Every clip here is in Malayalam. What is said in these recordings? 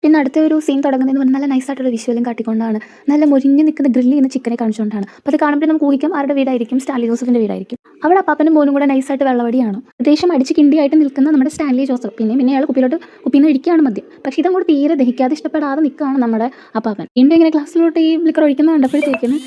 പിന്നെ അടുത്ത ഒരു സീൻ തുടങ്ങുന്നതെന്ന് പറഞ്ഞാൽ നല്ല നൈസായിട്ടൊരു വിഷ്വലും കാട്ടിക്കൊണ്ടാണ്, നല്ല മൊരിഞ്ഞ് നിൽക്കുന്ന ഗ്രില്ല് ചെയ്യുന്ന ചിക്കനെ കാണിച്ചുകൊണ്ടാണ്. അപ്പോൾ അത് കാണുമ്പോൾ നമുക്ക് ഊഹിക്കാം ആരുടെ വീടായിരിക്കും, സ്റ്റാൻലി ജോസഫിൻ്റെ വീടായിരിക്കും. അവിടെ അപ്പാപ്പനും മോനും കൂടെ നൈസായിട്ട് വെള്ളവടിയാണ്. അത്യാവശ്യം അടിച്ച് കിണ്ടിയായിട്ട് നിൽക്കുന്ന നമ്മുടെ സ്റ്റാൻലി ജോസഫ്. പിന്നെ അയാൾ കുപ്പിന്ന് ഇടിക്കുകയാണ് മദ്യം. പക്ഷേ ഇതങ്ങോട്ട് തീരെ ദഹിക്കാതെ ഇഷ്ടപ്പെടാതെ നിൽക്കുകയാണ് നമ്മുടെ അപ്പാപ്പൻ. വീണ്ടും ഇങ്ങനെ ഗ്ലാസ്സിലോട്ട് ഈ ലിക്കർ ഒഴിക്കുന്നത് കണ്ടപ്പോഴത്തേക്കിന്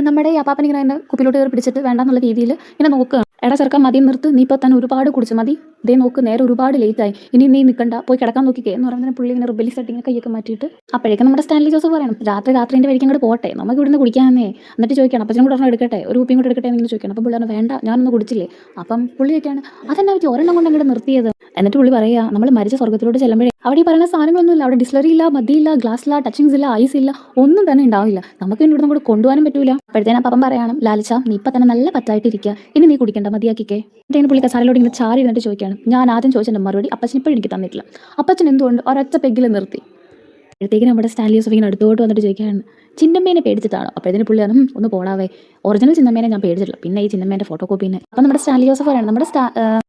നമ്മുടെ ഈ അപ്പാപ്പൻ ഇങ്ങനെ തന്നെ കുപ്പിലോട്ട് കയറി പിടിച്ചിട്ട് വേണ്ടെന്നുള്ള രീതിയിൽ ഇങ്ങനെ നോക്കുകയാണ്. എടാ ചെറുക്കാൻ മതി നിർത്ത്, നീ ഇപ്പോൾ തന്നെ ഒരുപാട് കുടിച്ചു മതി, ഇതേ നോക്ക് നേരെ ഒരുപാട് ലേറ്റായി, ഇനി നീ നിൽക്കണ്ട, പോയി കിടക്കാൻ നോക്കിക്കേ എന്ന് പറയുമ്പോൾ പുള്ളി ഇങ്ങനെ റിബലി സെറ്റിങ് കൈയൊക്കെ മാറ്റിയിട്ട് അപ്പോഴേക്കും നമ്മുടെ സ്റ്റാൻലി ജോസഫ് പറയണം, രാത്രിൻ്റെ വഴിക്ക് അങ്ങോട്ട് പോട്ടെ, നമുക്ക് ഇവിടുന്ന് കുടിക്കാമെന്നേ. എന്നിട്ട് ചോദിക്കണം അപ്പച്ചനും കൂടെ ഒരെണ്ണം എടുക്കട്ടെ, ഒരു കുപ്പിയും കൂടെ എടുക്കട്ടെ എന്ന് ചോദിക്കണം. അപ്പോൾ പുള്ളി പറഞ്ഞു വേണ്ട, ഞാനൊന്ന് കുടിച്ചില്ലേ. അപ്പം പുള്ളി ചോദിക്കുകയാണ് അതെന്നാ പറ്റി ഒരെണ്ണം കൊണ്ട് അങ്ങോട്ട് നിർത്തിയത്. എന്നിട്ട് പുള്ളി പറയുക നമ്മൾ മരിച്ച സ്വർഗ്ഗത്തിലോട്ട് ചെല്ലുമ്പോഴേ അവിടെ ഈ പറയുന്ന സാധനങ്ങളൊന്നുമില്ല, അവിടെ ഡിസ്ലറി ഇല്ല, മദ്യമില്ല, ഗ്ലാസ്സില്ല, ടച്ചിങ്സ് ഇല്ല, ഐസ് ഇല്ല, ഒന്നും തന്നെ ഉണ്ടാവില്ല, നമുക്ക് പിന്നെ ഇവിടുന്ന് കൂടെ കൊണ്ടുപോകാനും പറ്റൂല. അപ്പോഴത്തേനും അപ്പം പറയണം ലാലിച്ച നീ ഇപ്പം തന്നെ നല്ല പറ്റായിട്ടിരിക്കുക, ഇനി നീ കുടിക്കണ്ട, മതിയാക്കിക്കേ. എന്നിട്ട് പുള്ളി കസാരയിലോട്ട് ഇങ്ങനെ ചാരി എന്നിട്ട് ചോദിക്കുകയാണ്, ഞാൻ ആദ്യം ചോദിച്ചതിൻ്റെ മറുപടി അപ്പച്ചൻ ഇപ്പോഴും എനിക്ക് തന്നിട്ടില്ല, അപ്പച്ചൻ എന്തുകൊണ്ട് ഒരൊറ്റ പെഗ്ഗിൽ നിർത്തി. അപ്പോഴത്തേക്കും നമ്മുടെ സ്റ്റാൻലി ജോസഫ് ഇങ്ങനെ അടുത്തോട്ട് വന്നിട്ട് ചോദിക്കുകയാണ് ചിന്നമ്മേനെ പേടിച്ചിട്ടാണോ. അപ്പോഴത്തേന് പുള്ളിയാണ് ഒന്ന് പോടാവേ, ഒറിജിനൽ ചിന്നമ്മേനെ ഞാൻ പേടിച്ചിട്ടില്ല, പിന്നെ ഈ ചിന്നമ്മേൻ്റെ ഫോട്ടോ കോപ്പീനെ. അപ്പം നമ്മുടെ സ്റ്റാൻലി ജോസഫ് പറയണം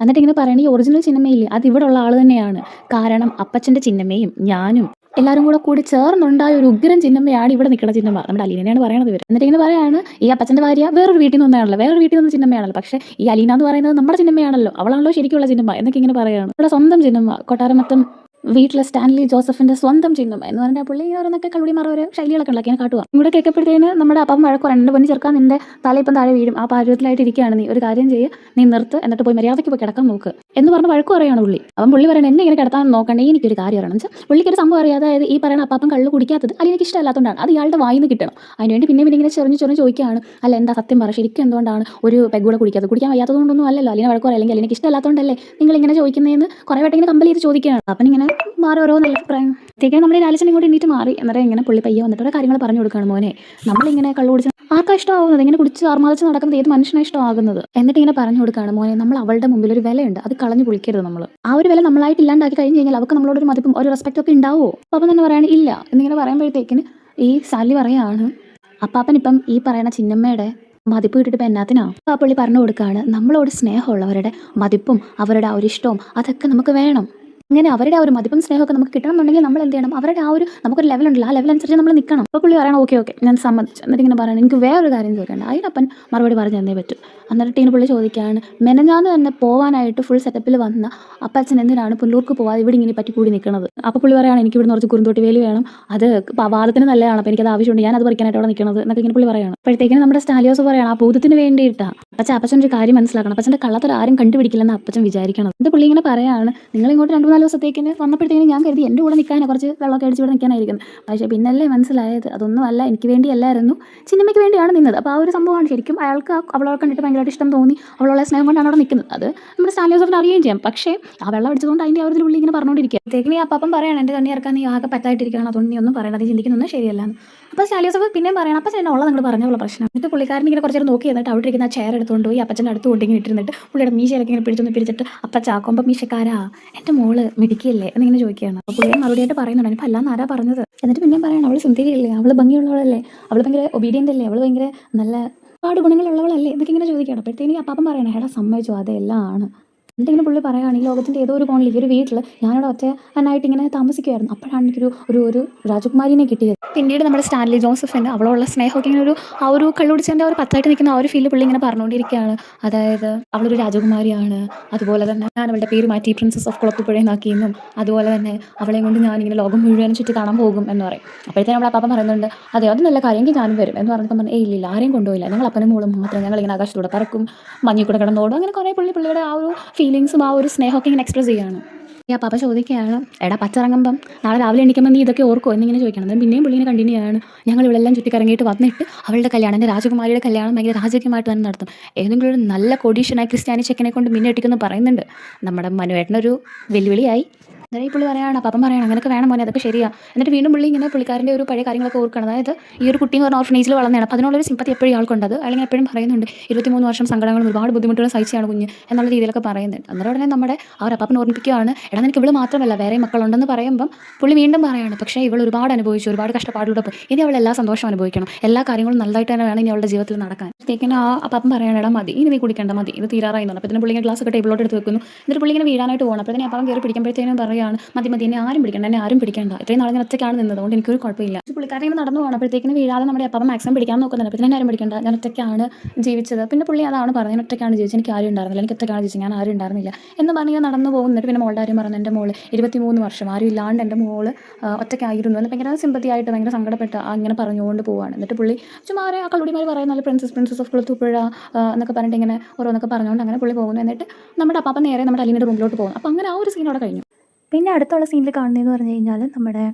എന്നിട്ട് ഇങ്ങനെ പറയണ ഈ ഒറിജിനൽ ചിന്നമ്മയില്ലേ അത് ഇവിടെ ഉള്ള ആൾ തന്നെയാണ്, കാരണം അപ്പച്ചൻ്റെ ചിന്നമ്മയും ഞാനും എല്ലാവരും കൂടി ചേർന്നുണ്ടായ ഒരു ഉഗ്രൻ ചിന്നമ്മയാണ് ഇവിടെ നിൽക്കുന്ന ചിന്നമ്മ, നമ്മുടെ അലീനയാണ് പറയണത് ഇവർ. എന്നിട്ട് ഇങ്ങനെ പറയാണ് ഈ അപ്പച്ചൻ്റെ ഭാര്യ വേറൊരു വീട്ടിൽ നിന്ന് വന്നതാണല്ലോ, വേറൊരു വീട്ടിൽ നിന്ന് ചിന്നമ്മയാണല്ലോ, പക്ഷേ ഈ അലീന എന്ന് പറയുന്നത് നമ്മുടെ ചിന്നമ്മയാണല്ലോ, അവളാണല്ലോ ശരിക്കുള്ള ചിന്നമ്മ എന്നൊക്കെ ഇങ്ങനെ പറയാണ്. ഇവിടെ സ്വന്തം ചിന്നമ്മ, കൊട്ടാരമത്തം വീട്ടിലെ സ്റ്റാൻലി ജോസഫിന്റെ സ്വന്തം ചിഹ്നം എന്ന് പറഞ്ഞാൽ പുള്ളി ഓരോന്നൊക്കെ കളുടി മറവരെ ശൈലികളൊക്കെ ഉണ്ടാക്കിയാണ് കാട്ടുക. ഇവിടെ കേൾക്കപ്പെടുത്തേന് നമ്മുടെ അപ്പം വഴക്കോ രണ്ട് പൊന്നി ചെറുക്കാൻ നിന്റെ തല ഇപ്പം താഴെ വീഴും, ആ പാചകത്തിലായിട്ട് ഇരിക്കുകയാണ്, നീ ഒരു കാര്യം ചെയ്യുക, നീ നിർത്ത്, എന്നിട്ട് പോയി മര്യാദയ്ക്ക് പോയി കിടക്കാൻ നോക്ക് എന്ന് പറഞ്ഞ് വഴക്ക് പറയാണ് പുള്ളി. അപ്പം പുള്ളി പറയണം എന്നെ ഇങ്ങനെ കിടത്താൻ നോക്കണ്ടേ, എനിക്കൊരു കാര്യം അറിയണം എന്ന് വെച്ചാൽ പുള്ളിക്കൊരു സംഭവം അറിയാതെ, അതായത് ഈ പറയുന്ന അപ്പാപ്പം കള്ളു കുടിക്കാത്തത് അല്ലെങ്കിൽ ഇഷ്ടമല്ലാത്തതുകൊണ്ടാണ്, അത് ഇയാളുടെ വായിന്ന് കിട്ടണം. അതിനുവേണ്ടി പിന്നെ ഇങ്ങനെ ചെറിഞ്ഞ് ചോദിക്കുകയാണ്, അല്ല എന്താ സത്യം പറ, ശരിക്കും എന്തുകൊണ്ടാണ് ഒരു പെഗ് കൂടെ കുടിക്കാത്തത്, കുടിക്കാൻ വയ്യാത്തതുകൊണ്ടൊന്നും അല്ലല്ലോ, അല്ലെങ്കിൽ വഴക്കോ അല്ലെങ്കിൽ എനിക്ക് ഇഷ്ടമല്ലാത്തതുകൊണ്ടല്ലേ നിങ്ങൾ ഇങ്ങനെ ചോദിക്കുന്നതെന്ന് കുറേ വട്ടം ഇങ്ങനെ കമ്പൽ ചെയ്ത് ചോദിക്കുകയാണ്. അപ്പം ഇങ്ങനെ മാറി ഓരോ നല്ല അഭിപ്രായം നമ്മുടെ ലാലിച്ചൻ ഇങ്ങോട്ട് എണീറ്റ് മാറി. എന്നിട്ട് ഇങ്ങനെ പുള്ളി പയ്യെ വന്നിട്ട് ഓരോ കാര്യങ്ങൾ പറഞ്ഞു കൊടുക്കുകയാണ്, മോനെ നമ്മളിങ്ങനെ കള്ളു കുടിച്ച് ആർക്കാ ഇഷ്ടമാകുന്നത്, ഇങ്ങനെ കുടിച്ച് ആർമാദിച്ച് നടക്കുന്നത് ഏത് മനുഷ്യനാണ് ഇഷ്ടമാകുന്നത് എന്നിട്ട് ഇങ്ങനെ പറഞ്ഞു കൊടുക്കുകയാണ്, മോനെ നമ്മൾ അവളുടെ മുമ്പിൽ ഒരു വിലയുണ്ട്, അത് കളഞ്ഞു കുളിക്കരുത്, നമ്മൾ ആ ഒരു വില നമ്മളായിട്ട് ഇല്ലാണ്ടാക്കി കഴിഞ്ഞ് കഴിഞ്ഞാൽ അവർക്ക് നമ്മളോടൊരു മതിപ്പും ഒരു റെസ്പെക്റ്റ് ഒക്കെ ഉണ്ടാവുമോ. അപ്പം തന്നെ പറയാണ് ഇല്ല എന്നിങ്ങനെ പറയുമ്പോഴത്തേക്കിന് ഈ സാലി പറയാണ് അപ്പാപ്പൻ ഇപ്പം ഈ പറയുന്ന ചിന്നമ്മയുടെ മതിപ്പ് കിട്ടിയിട്ട് ഇപ്പം എന്നാത്തിനാ. ആ പുള്ളി പറഞ്ഞു കൊടുക്കുകയാണ് നമ്മളോട് സ്നേഹമുള്ളവരുടെ മതിപ്പും അവരുടെ ആ ഒരു ഇഷ്ടവും അതൊക്കെ നമുക്ക് വേണം, അങ്ങനെ അവരുടെ ആ ഒരു മതിപ്പും സ്നേഹമൊക്കെ നമുക്ക് കിട്ടണമെന്നുണ്ടെങ്കിൽ നമ്മൾ എന്ത് ചെയ്യണം, അവരുടെ ആ ഒരു നമുക്കൊരു ലെവലുണ്ടല്ലോ, ആ ലെവൽ അനുസരിച്ച് നമ്മൾ നിൽക്കണം. അപ്പോൾ പുള്ളി പറയണം ഓക്കെ ഞാൻ സമ്മതിച്ചു. എന്നിട്ട് ഇങ്ങനെ പറയണം എനിക്ക് വേറൊരു കാര്യം ചോദിക്കേണ്ട, അതിനപ്പൻ മറുപടി പറഞ്ഞു തന്നേ പറ്റും. എന്നിട്ട് ഇങ്ങനെ പുള്ളി ചോദിക്കുകയാണ് മെനഞ്ഞാന്ന് തന്നെ പോകാനായിട്ട് ഫുൾ സെറ്റപ്പിൽ വന്ന അപ്പച്ചൻ എന്തിനാണ് പുല്ലൂർക്ക് പോകാതെ ഇവിടെ ഇങ്ങനെ പറ്റി കൂടി നിൽക്കുന്നത്. അപ്പോൾ പുള്ളി പറയുകയാണ് എനിക്ക് ഇവിടുന്ന് കുറച്ച് കുറുന്തോട്ടി വേലി വേണം, അത് വാദത്തിന് നല്ലതാണ്, അപ്പോൾ എനിക്കത് ആവശ്യമുണ്ട്, ഞാനത് പറിക്കാനായിട്ട് അവിടെ നിൽക്കുന്നത് എന്നൊക്കെ ഇങ്ങനെ പുള്ളി പറയണം. അപ്പോഴത്തേക്കും നമ്മുടെ സ്റ്റാലിയോസ് പറയണം ആ ഭൂതത്തിന് വേണ്ടിയിട്ടാണ്, അപ്പച്ചൻ ഒരു കാര്യം മനസ്സിലാക്കണം, അപ്പച്ചൻ്റെ കള്ളത്തരം ആരും കണ്ടുപിടിക്കില്ലെന്ന് അപ്പച്ചൻ വിചാരിക്കണം. ഇത് പുള്ളി ഇങ്ങനെ പറയാണ് നിങ്ങൾ ഇങ്ങോട്ട് 2-3 ദിവസത്തേക്കിന് വന്നപ്പോഴത്തേക്കും ഞാൻ കരുതി എൻ്റെ കൂടെ നിൽക്കാനാണ്, കുറച്ച് വെള്ളമൊക്കെ അടിച്ച് ഇവിടെ നിൽക്കാനായിരിക്കുന്നത്, പക്ഷേ പിന്നല്ലേ മനസ്സിലായത് അതൊന്നും അല്ല, എനിക്ക് വേണ്ടിയല്ലായിരുന്നു, സിനിമയ്ക്ക് വേണ്ടിയാണ് നിന്നത്. അപ്പോൾ ആ ഒരു സംഭവമാണ് ശരിക്കും അയാൾക്ക് അവളെ കണ്ടിട്ട് ഭയങ്കരമായിട്ട് ഇഷ്ടം തോന്നി, അവളുള്ള സ്നേഹം കൊണ്ടാണ് അവിടെ നിൽക്കുന്നത്, അത് നമ്മുടെ സ്റ്റാൻലി ജോസഫിന് അറിയുകയും ചെയ്യാം. പക്ഷേ ആ വെള്ളം അടിച്ചതുകൊണ്ട് അതിൻ്റെ ആ ഒരു ഉള്ളിൽ ഇങ്ങനെ പറഞ്ഞുകൊണ്ടിരിക്കുക. അപ്പോഴത്തേക്കും ഈ അപ്പം പറയണം എൻ്റെ കണ്ണി ഇറക്കാൻ നീ ആകെ പറ്റായിട്ടിരിക്കണം, അതുകൊണ്ട് നീ ഒന്നും പറയണം, അത് ചിന്തിക്കുന്നൊന്നും ശരിയല്ലാന്ന്. അപ്പോൾ സ്റ്റാൻലി ജോസഫ് പിന്നെയും പറയണം അപ്പം ഞാൻ ഉള്ളത് നിങ്ങൾ പറഞ്ഞുള്ള പ്രശ്നം. എന്നിട്ട് പുള്ളിക്കാരൻ ഇങ്ങനെ കുറച്ച് നേരം നോക്കി എന്നിട്ട് അവിടെ ഇരിക്കുന്ന ആ ചെയർ എടുത്തുകൊണ്ട് പോയി അപ്പച്ചൻ്റെ അടുത്ത് കൊണ്ടിങ്ങനെ ഇട്ടിരുന്നിട്ട് പുള്ളിയുടെ മീശയിലൊക്കെ ഇങ്ങനെ പിടിച്ചിട്ട് അപ്പച്ചാക്കുമ്പോൾ മീശക്കാരാ എൻ്റെ മോള് മിടിക്കില്ലേ എന്നിങ്ങനെ ചോദിക്കുകയാണ്. അപ്പോൾ പുള്ളിയെ മറുപടിയായിട്ട് പറയുന്നുണ്ട് ഇപ്പം അല്ലാന്ന് ആരാ പറഞ്ഞത്. എന്നിട്ട് പിന്നെയും പറയണം അവൾ സുന്ദരിയല്ലേ, അവൾ ഭംഗിയുള്ളവളല്ലേ, അവൾ ഭയങ്കര ഒബീഡിയൻ്റ് അല്ലേ, അവൾ ഭയങ്കര നല്ല ഒരുപാട് ഗുണങ്ങളുള്ളവളല്ലേ എന്നൊക്കെ ഇങ്ങനെ ചോദിക്കുകയാണ്. അപ്പോഴത്തേനും അപ്പം പറയണം എടാ സമ്മതിച്ചു അതെല്ലാം ആണ്. എന്തെങ്കിലും പുള്ളി പറയുകയാണ് ഈ ലോകത്തിൻ്റെ ഏതോ ഒരു കോണിൽ ഈ ഒരു വീട്ടിൽ ഞാനവിടെ ഒറ്റനായിട്ട് ഇങ്ങനെ താമസിക്കുമായിരുന്നു, അപ്പോഴാണ് എനിക്കൊരു ഒരു രാജകുമാരിനെ കിട്ടിയത്. പിന്നീട് നമ്മുടെ സ്റ്റാൻലി ജോസഫിന് അവളുള്ള സ്നേഹമൊക്കെ ഇങ്ങനെ ആ ഒരു കള്ളുടിച്ചതിൻ്റെ ആ ഒരു പത്തായിട്ട് നിൽക്കുന്ന ആ ഒരു ഫീൽ പുള്ളി ഇങ്ങനെ പറഞ്ഞുകൊണ്ടിരിക്കുകയാണ്. അതായത് അവളൊരു രാജകുമാരിയാണ്, അതുപോലെ തന്നെ ഞാൻ അവളുടെ പേര് മാറ്റി പ്രിൻസസ് ഓഫ് കുളത്തുപുഴയെന്നാക്കിയെന്നും, അതുപോലെ തന്നെ അവളെ കൊണ്ട് ഞാനിങ്ങനെ ലോകം മുഴുവനും ചുറ്റി കാണാൻ പോകും എന്ന് പറയും. അപ്പോഴത്തേനും നമ്മൾ അപ്പം പറയുന്നുണ്ട് അതെ അത് നല്ല കാര്യമെങ്കിൽ ഞാനും വരും എന്ന് പറഞ്ഞപ്പോൾ പറഞ്ഞു ഇല്ല ആരെയും കൊണ്ടുപോയില്ല, ഞങ്ങൾ അപ്പനും മോളും മാത്രം, ഞങ്ങളിങ്ങനെ ആകാശത്തൂടെ പറക്കും, മഞ്ഞിൽ കൂടെ കിടന്നോടും, അങ്ങനെ കുറേ പുള്ളിയുടെ ആ ഒരു ഫീലിങ്സും ആ ഒരു സ്നേഹമൊക്കെ ഇങ്ങനെ എക്സ്പ്രസ് ചെയ്യുകയാണ്. ഈ പാപ്പ ചോദിക്കുകയാണ് എടാ പച്ചിറങ്ങുമ്പം നാളെ രാവിലെ എണീക്കുമ്പോൾ നീ ഇതൊക്കെ ഓർക്കോ എന്നിങ്ങനെ ചോദിക്കണം. അന്നേരം പിന്നെയും പുള്ളിനെ കണ്ടിന്യൂ ചെയ്യാണ് ഞങ്ങൾ ഇവിടെല്ലാം ചുറ്റിക്കറങ്ങിയിട്ട് വന്നിട്ട് അവളുടെ കല്യാണം എൻ്റെ രാജകുമാരിയുടെ കല്യാണം ഭയങ്കര രാജകീയമായിട്ട് തന്നെ നടത്തും, ഏതെങ്കിലും ഒരു നല്ല കൊഡീഷനായി ക്രിസ്ത്യാനി ചെക്കനെ കൊണ്ട് മിന്നട്ടിക്കുമെന്ന് പറയുന്നുണ്ട്. നമ്മുടെ മനുവേട്ടനൊരു വെല്ലുവിളിയായി. അന്നേരം ഈ പുള്ളി പറയാണ് അപ്പം പറയണം അങ്ങനെയൊക്കെ വേണം മോനെ അതൊക്കെ ശരിയാണ്. എന്നിട്ട് വീണ്ടും പുള്ളി ഇങ്ങനെ പുള്ളിക്കാരൻ്റെ ഒരു പഴയ കാര്യങ്ങളൊക്കെ ഓർക്കണം. അതായത് ഈ ഒരു കുട്ടി എന്ന് പറഞ്ഞ ഓർഫനേജിൽ വളർന്നതാണ്, അപ്പോൾ അതിനുള്ളൊരു സിമ്പത്തി എപ്പോഴും ആൾക്കുണ്ട്. അല്ലെങ്കിൽ എപ്പോഴും പറയുന്നുണ്ട് 23 വർഷം സങ്കടങ്ങളും ഒരുപാട് ബുദ്ധിമുട്ടുകൾ സഹിച്ചാണ് കുഞ്ഞ് എന്നുള്ള രീതിയിലൊക്കെ പറയുന്നുണ്ട്. അന്നേരം ഉടനെ നമ്മുടെ ആ ഒരു അപ്പാപ്പൻ ഓർമ്മിപ്പിക്കുകയാണ് എടാ നിനക്ക് ഇവള് മാത്രമല്ല വേറെ മക്കളുണ്ടെന്ന് പറയുമ്പം പുള്ളി വീണ്ടും പറയാണ് പക്ഷേ ഇവൾ ഒരുപാട് അനുഭവിച്ചു, ഒരുപാട് കഷ്ടപ്പാടിലൂടെ പോയി, ഇനി അവൾ എല്ലാ സന്തോഷവും അനുഭവിക്കണം, എല്ലാ കാര്യങ്ങളും നല്ലതായിട്ട് തന്നെ വേണം ഇനി അവളുടെ ജീവിതത്തിൽ നടക്കാൻ. തേക്കിന് ആ അപ്പാപ്പൻ പറയണം എടാ മതി ഇനി നീ കുടിക്കേണ്ട മതി ഇത് തീരാറായി എന്ന് പറഞ്ഞു. അപ്പോൾ ഇതിന് പുള്ളിങ്ങനെ ഗ്ലാസ് ഒക്കെ ടേബിളോട്ട് എടുത്ത് വെക്കുന്നു. എന്നിട്ട് പുള്ളി ഇങ്ങനെ വീഴാനായിട്ട് പോകണം. അപ്പോൾ തന്നെ അപ്പം കയറി പിടിക്കുമ്പോഴത്തേനും പറയുകയാണ് ഒറ്റയ്ക്കാണ്, മതി മതി എന്നെ ആരും പിടിക്കണ്ട, എന്നെ ആരും പിടിക്കണ്ട, ഇത്രയും നാളെ ഞാൻ ഒറ്റയ്ക്കാണ് നിന്നത്, അതുകൊണ്ട് എനിക്കൊരു കുഴപ്പമില്ല. പുള്ളിക്കാരൻ ഇങ്ങനെ നടന്നു പോകണം, അപ്പോഴത്തേക്കിന് വീഴാതെ നമ്മുടെ അപ്പം മാക്സിമം പിടിക്കാൻ നോക്കുന്നുണ്ട്. അപ്പോൾ എന്നെ ആരും പിടിക്കണ്ട, ഞാൻ ഒറ്റയ്ക്കാണ് ജീവിച്ചത്. പിന്നെ പുള്ളി അതാണ് പറഞ്ഞത്, ഞാൻ ഒറ്റയ്ക്കാണ് ജീവിച്ചത്, എനിക്ക് ആരും ഉണ്ടായിരുന്നില്ല, എനിക്ക് ഒറ്റയ്ക്കാണ് ജീവിച്ചത്, ഞാൻ ആരും ഉണ്ടായിരുന്നില്ല എന്ന് പറഞ്ഞ് ഞാൻ നടന്നു പോകുന്നിട്ട് പിന്നെ മോളുടെ കാര്യം പറഞ്ഞു. എൻ്റെ മോള് 23 വർഷം ആരും ഇല്ലാണ്ട് എൻ്റെ മോള് ഒറ്റയ്ക്കായിരുന്നു എന്ന് ഭയങ്കര സിമ്പതിയായിട്ട് ഭയങ്കര സങ്കടപ്പെട്ട് അങ്ങനെ പറഞ്ഞുകൊണ്ട് പോവുകയാണ്. എന്നിട്ട് പുള്ളി ചുമ്മാ ആ കള്ളുടിമാർ പറയുന്നത് പ്രിൻസസ് ഓഫ് കുളത്തൂപ്പുഴ എന്നൊക്കെ പറഞ്ഞിട്ട് ഇങ്ങനെ ഓരോന്നൊക്കെ പറഞ്ഞുകൊണ്ട് അങ്ങനെ പുള്ളി പോകുന്നു. എന്നിട്ട് നമ്മുടെ അപ്പാപ്പൻ നേരെ നമ്മുടെ അലീനയുടെ റൂമിലോട്ട് പോകുന്നു. അപ്പോൾ അങ്ങനെ ആ ഒരു സീൻ അവിടെ കഴിഞ്ഞു. പിന്നെ അടുത്തുള്ള സീനിൽ കാണുന്നതെന്ന് പറഞ്ഞു കഴിഞ്ഞാൽ നമ്മുടെ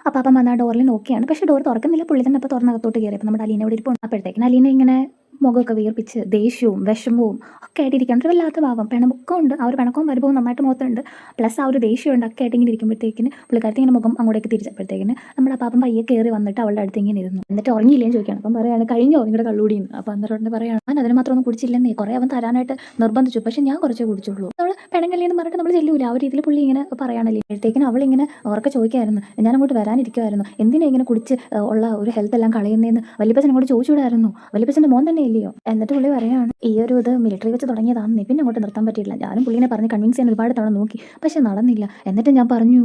അപ്പാപ്പൻ വന്ന ആ ഡോറിൽ നോക്കിയാണ്, പക്ഷേ ഡോർ തുറക്കുന്നില്ല. പുള്ളി തന്നെ അപ്പോൾ തുറന്നകത്തോട്ട് കയറി. അപ്പോൾ നമ്മുടെ അലീന ഇവിടെ ഇരിപ്പുണ്ട്. അപ്പോഴത്തേക്കിന് അലീന ഇങ്ങനെ മുഖമൊക്കെ വീർപ്പിച്ച് ദേഷ്യവും വിഷമവും ഒക്കെ ആയിട്ടിരിക്കുകയാണ്. ഒരു വല്ലാത്ത ഭാവം, പിണക്കം ഉണ്ട്. ആ ഒരു പിണക്കവും പരിഭവവും നന്നായിട്ട് മുഖത്തുണ്ട്. പ്ലസ് ആ ഒരു ദേഷ്യമുണ്ട് ഒക്കെ ആയിട്ട് ഇങ്ങനെ ഇരിക്കുമ്പോഴത്തേക്കിന് പുള്ളിക്കാരത്തി ഇങ്ങനെ മുഖം അങ്ങോട്ടേക്ക് തിരിച്ചപ്പോഴത്തേക്കിന് നമ്മുടെ അപ്പാപ്പൻ പയ്യെ കയറി വന്നിട്ട് അവളുടെ അടുത്ത് ഇങ്ങനെ ഇരുന്നു. എന്നിട്ട് ഉറങ്ങിയില്ലേന്ന് ചോദിക്കുകയാണ്. അപ്പം പറയാണ്, കഴിഞ്ഞോ നിങ്ങളുടെ കള്ളുകൂടിയെന്ന്. അപ്പോൾ അന്നേരം പറയുകയാണ്, ഞാൻ അതിന് മാത്രം ഒന്നും കുടിച്ചില്ലെന്നേ, കുറേ അവൻ തരാനായിട്ട് നിർബന്ധിച്ചു, പക്ഷേ ഞാൻ കുറച്ചേ കുടിച്ചുള്ളൂ. നമ്മൾ പെണങ്ങല്ലേന്ന് പറഞ്ഞിട്ട് നമ്മൾ ചെല്ലൂല, ആ ഒരു രീതിയിൽ പുള്ളി ഇങ്ങനെ പറയാണല്ലേ. അപ്പോഴത്തേക്കിനും അവളിങ്ങനെ ഉറക്കെ ചോദിക്കായിരുന്നു, ഞാൻ അങ്ങോട്ട് വരാനിരിക്കുമായിരുന്നു, എന്തിനാ ഇങ്ങനെ കുടിച്ച് ഉള്ള ഒരു ഹെൽത്ത് എല്ലാം കളയുന്നതെന്ന് വല്യപ്പച്ചൻ അങ്ങോട്ട് ചോദിച്ചുകൂടായിരുന്നു, വല്യപ്പച്ചൻ്റെ മോൻ തന്നെ ഇല്ലയോ. എന്നിട്ട് പുള്ളി പറയുകയാണ്, ഈ ഒരു ഇത് മിലിറ്ററി വെച്ച് തുടങ്ങിയതാണെന്നേ, പിന്നെ അങ്ങോട്ട് നിർത്താൻ പറ്റിയില്ല. ഞാനും പുള്ളിനെ പറഞ്ഞ് കൺവിൻസ് ചെയ്യാൻ ഒരുപാട് തവണ നോക്കി, പക്ഷെ നടന്നില്ല. എന്നിട്ട് ഞാൻ പറഞ്ഞു,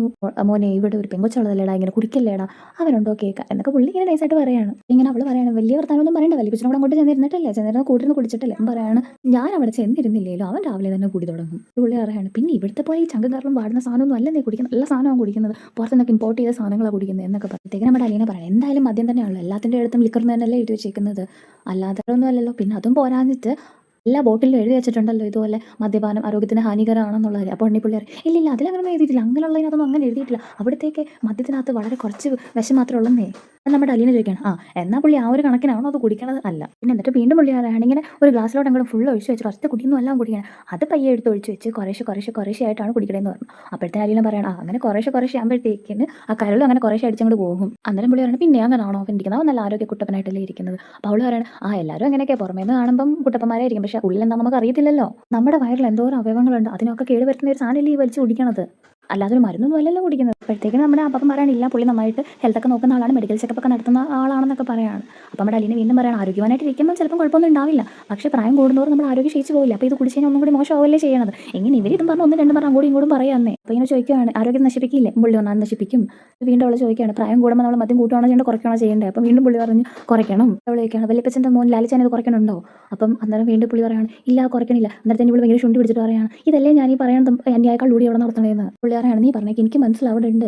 മോനെ ഇവിടെ ഒരു പെങ്കൊച്ചുള്ളതല്ലേടാ, ഇങ്ങനെ കുടിക്കല്ലേടാ, അവനുണ്ടോ കേൾക്കാം എന്നൊക്കെ പുള്ളി ഇങ്ങനെ നൈസായിട്ട് പറയാണ്. ഇങ്ങനെ അവൾ പറയാണ്, വലിയ വർത്താനൊന്നും പറയണ്ട, വല്യപ്പച്ചനോട് അങ്ങോട്ട് ചെന്നിരുന്ന് കൂട്ടിരുന്ന് കുടിച്ചിട്ടല്ലേ പറയാണ്, ഞാൻ അവിടെ ചെന്നിരുന്നില്ലല്ലോ, അവൻ രാവിലെ തന്നെ കൂടി തുടങ്ങും. പുള്ളി പറയാണ്, പിന്നെ ഇവിടുത്തെ പോലെ ഈ ചങ്കും കാരണം വാടുന്ന സാധനമൊന്നും അല്ലെന്നേ കുടിക്കുന്നത്, നല്ല സാധനമാണ് കുടിക്കുന്നത്, പുറത്തുനിന്നൊക്കെ ഇമ്പോർട്ട് ചെയ്ത സാധനങ്ങളാണ് കുടിക്കുന്നത് എന്നൊക്കെ പറഞ്ഞത്തേക്ക് നമ്മുടെ അലീന പറയാം, എന്തായാലും മദ്യം തന്നെയാണല്ലോ, എല്ലാത്തിൻ്റെ അടുത്തും ലിക്കറിന് തന്നെയല്ലേ എഴുതി വെച്ചേക്കുന്നത്, അല്ലാതെ ഒന്നും അല്ലല്ലോ. പിന്നെ അതും പോരാഞ്ഞിട്ട് എല്ലാ ബോട്ടിലും എഴുതി വെച്ചിട്ടുണ്ടല്ലോ ഇതുപോലെ മദ്യപാനം ആരോഗ്യത്തിന് ഹാനികരമാണെന്നുള്ള കാര്യം. അപ്പോൾ ഉണ്ണി പുള്ളി പറയും, ഇല്ല അതിലങ്ങനെ എഴുതിയിട്ടില്ല, അങ്ങനെയുള്ളതിനകത്തൊന്നും അങ്ങനെ എഴുതിയിട്ടില്ല, അവിടത്തേക്ക് മദ്യത്തിനകത്ത് വളരെ കുറച്ച് വിഷം മാത്രമേ ഉള്ളന്നേ. നമ്മുടെ അലീന ചോദിക്കുകയാണ്, എന്നാൽ പുള്ളി ആ ഒരു കണക്കിനാണോ അത് കുടിക്കണത് അല്ല. പിന്നെ എന്നിട്ട് വീണ്ടും പുള്ളി പറയുകയാണ്, ഇങ്ങനെ ഒരു ഗ്ലാസ്സിലോട്ട് അങ്ങോട്ട് ഫുൾ ഒഴിച്ച് വെച്ചിട്ട് ഒറ്റ കുടിയൊന്നും എല്ലാം കുടിക്കണം, അത് പയ്യെ എടുത്ത് ഒഴിച്ച് വെച്ച് കുറേശ്ശെ ആയിട്ടാണ് കുടിക്കണമെന്ന് പറഞ്ഞു. അപ്പോഴത്തെ അലീന പറയണം, അങ്ങനെ കുറേശ്ശെ ആകുമ്പോഴത്തേക്കിന് ആ കരളും അങ്ങനെ കുറേശ്ശെ അടിച്ചങ്ങോട്ട് പോകും. അന്നേരം പുള്ളി പറയണം, പിന്നെ അങ്ങനെയാണോ അവൻ ഇരിക്കുന്നത്, അവൻ നല്ല ആരോഗ്യ കുട്ടപ്പനായിട്ടല്ലേ ഇരിക്കുന്നത്. അപ്പോൾ അവൾ പറയണം, എല്ലാവരും അങ്ങനെയൊക്കെ പുറമേ നിന്ന് കാണുമ്പം കുട്ടപ്പന്മാരായിരിക്കും, പക്ഷേ ഉള്ളിലെന്താ നമുക്ക് അറിയത്തില്ലല്ലോ, നമ്മുടെ വയറിൽ എന്തോരം അവയവങ്ങളുണ്ട്, അതിനൊക്കെ കേട് വരുത്തുന്ന ഒരു സാധനമല്ലേ ഈ വലിച്ച് കുടിക്കണത്, അല്ലാതൊരു മരുന്നൊന്നും അല്ലല്ലോ കുടിക്കുന്നത്. അപ്പോഴത്തേക്കും നമ്മുടെ അപ്പം പറയാനില്ല, പുള്ളി നന്നായിട്ട് ഹെൽത്തൊക്കെ നോക്കുന്ന ആളാണ്, മെഡിക്കൽ ചെക്കപ്പൊക്കെ നടത്തുന്ന ആളാണെന്നൊക്കെ പറയാണ്. അപ്പോൾ നമ്മുടെ അലീന വീണ്ടും പറയണം, ആരോഗ്യവാനായിട്ട് ഇരിക്കുമ്പോൾ ചിലപ്പോൾ കുഴപ്പമൊന്നും ഉണ്ടാവില്ല, പക്ഷേ പ്രായം കൂടുന്നവർ നമ്മൾ ആരോഗ്യം ക്ഷയിച്ച് പോവില്ല, അപ്പോൾ ഇത് കുടിച്ച് കഴിഞ്ഞാൽ ഒന്നും കൂടി മോശമാവല്ലേ ചെയ്യണത്. എങ്ങനെ ഇവരിതും പറഞ്ഞ് ഒന്ന് രണ്ടും പറഞ്ഞ് അങ്ങോട്ടും ഇങ്ങോട്ടും പറയാന്നേ. അപ്പോൾ ഇങ്ങനെ ചോദിക്കുകയാണ്, ആരോഗ്യം നശിപ്പിക്കില്ലേ, പുള്ളി ഒന്നാം നശിപ്പിക്കും. വീണ്ടും അവൾ ചോദിക്കുകയാണ്, പ്രായം കൂടുമ്പോൾ നമ്മൾ മദ്യം കൂട്ടുകയാണോ ചെയ്യേണ്ടത് കുറയ്ക്കണോ ചെയ്യേണ്ടത്. അപ്പോൾ വീണ്ടും പുള്ളി പറഞ്ഞു കുറയ്ക്കണം. അവൾ ചോദിക്കുകയാണ്, വല്യപ്പച്ചൻ്റെ മോൻ ലാലിച്ചാൻ ഇത് കുറയ്ക്കണുണ്ടോ. അപ്പം അന്നേരം വീണ്ടും പുള്ളി പറയാണ്, ഇല്ല കുറയ്ക്കണില്ല. അന്നേരത്തെ ഇവിടെ ഭയങ്കര ശുണ്ടി പിടിച്ചിട്ട് പറയാണ്, ഇതല്ലേ ഞാൻ ഈ പറയാൻ അന്യായ കള്ളൂടി അവിടെ നടത്തണേന്ന്. പുള്ളി പറയാണ്, നീ പറഞ്ഞേക്ക് എനിക്ക് മനസ്സിലാവുന്നുണ്ട്,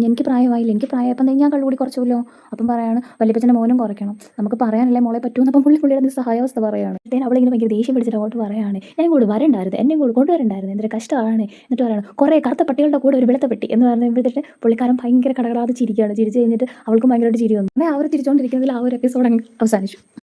എനിക്ക് പ്രായമായില്ല, എനിക്ക് പ്രായമായപ്പോൾ ഞാൻ കള്ളുകൂടി കുറച്ചുല്ലോ. അപ്പം പറയാണ്, വല്യപ്പച്ചൻ്റെ മോനും കുറയ്ക്കണം, നമുക്ക് പറയാനല്ലേ മോളെ പറ്റുമെന്ന്. അപ്പം പുള്ളിയുടെ സഹായാവസ്ഥ പറയുകയാണ്. അവളിങ്ങനെ ഭയങ്കര ദേഷ്യം പിടിച്ചിട്ട് അങ്ങോട്ട് പറയുകയാണ്, ഞാൻ കൂടെ വരണ്ടായിരുന്നു, എന്നെ കൂടെ കൊണ്ടുവരണ്ടായിരുന്നു, എന്തൊരു കഷ്ടമാണ്. എന്നിട്ട് പറയണം, കുറേ കറുത്ത പട്ടികളുടെ കൂടെ ഒരു വെളുത്ത പെട്ടി എന്ന് പറയുമ്പോഴത്തേക്ക് പുള്ളിക്കാരൻ ഭയങ്കര കടകടാതെ ചിരിക്കുകയാണ്. ചിരിച്ച് കഴിഞ്ഞിട്ട് അവൾക്ക് ഭയങ്കരമായിട്ട് ചിരി വന്നു. അങ്ങനെ അവർ ചിരിച്ചുകൊണ്ടിരിക്കുന്നതിൽ ആ ഒരു എപ്പിസോഡ് അവസാനിച്ചു.